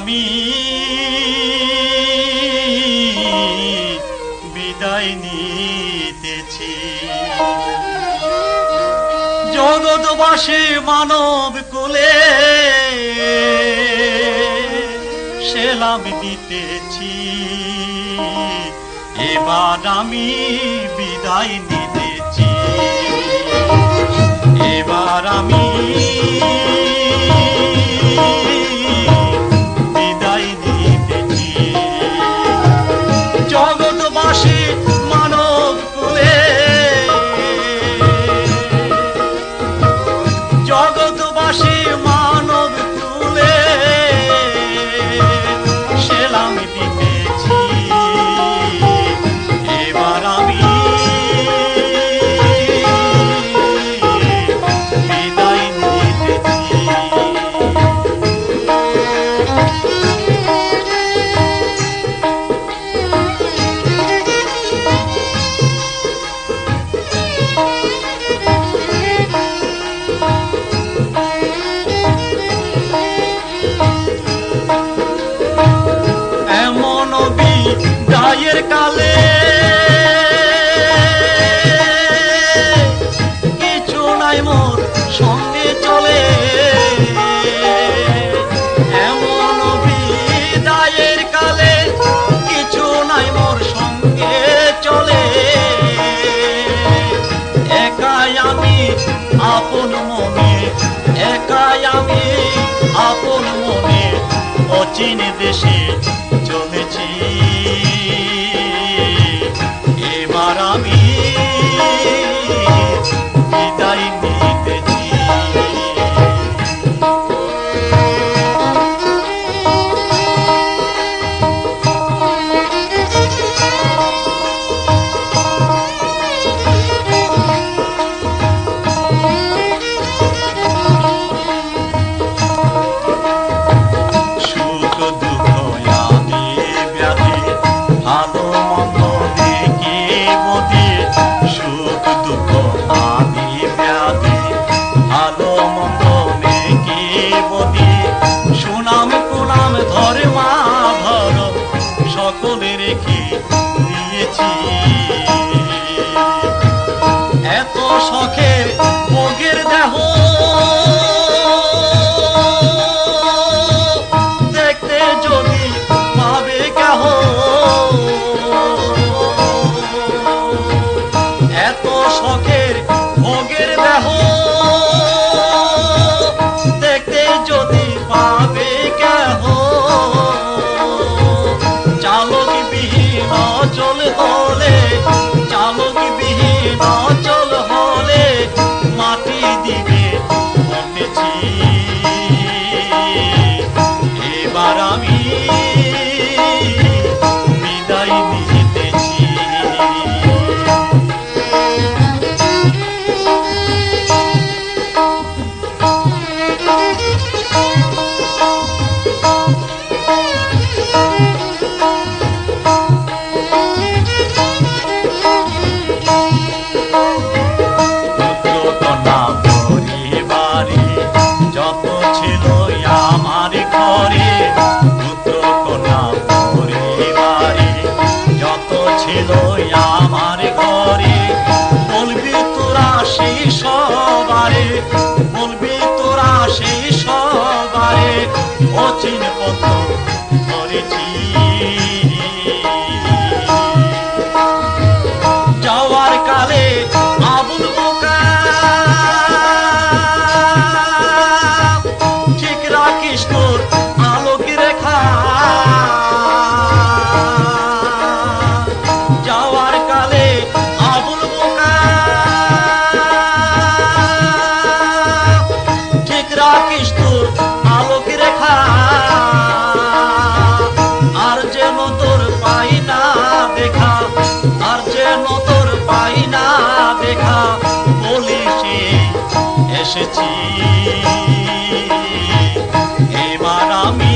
আমি বিদায় নিতেছি। জগৎবাসী মানব কুলে সেলাম দিতেছি। এবার আমি বিদায় নিতেছি। এবার আমি বিদায় নিতেছি। জগৎবাসী মানব কুলে জগৎবাসী মানব কুলে সেলাম দিতেছি। এবার আমি বিদায় নিতেছি। এমন বিদায়ের কালে কিছু নাই মোর সঙ্গে চলে। এমন বিদায়ের কালে কিছু নাই মোর সঙ্গে চলে। একাই আমি আপন মনে, একাই আমি আপন মনে অচিন দেশে চলেছি। এবার আমি বিদায় নিতেছি। সুনাম কুনাম ধরে মা ধর সকলে রেখে দিয়েছি। এত শখের ভোগের দেহ দেখতে যদি পাবে কেহ। এত শখের ভোগের দেহ দেখতে যদি পাবে কেহ। চালক বিহীন অচল হলে, চালক বিহীন অচল হলে মাটি দিবে বলেছি। এবার আমি বিদায় নিতেছি। যত ছিল আমার ঘরে, পুত্র কন্যা পরিবারে যত ছিল আমার ঘরে, বলবি তোরা সেই সবারে, বলবি তোরা সেই সবারে অচিন পথ ধরেছি। যাওয়ার কালে আবুল বোকা ঠিক রাখিস তোর আলোক রেখা। যাওয়ার কালে আবুল বোকা ঠিক রাখিস তোর আলোক রেখা। আর যেন তোর পাই না দেখা, আর যেন তোর পাই না দেখা বলিসে এসেছি। এবার আমি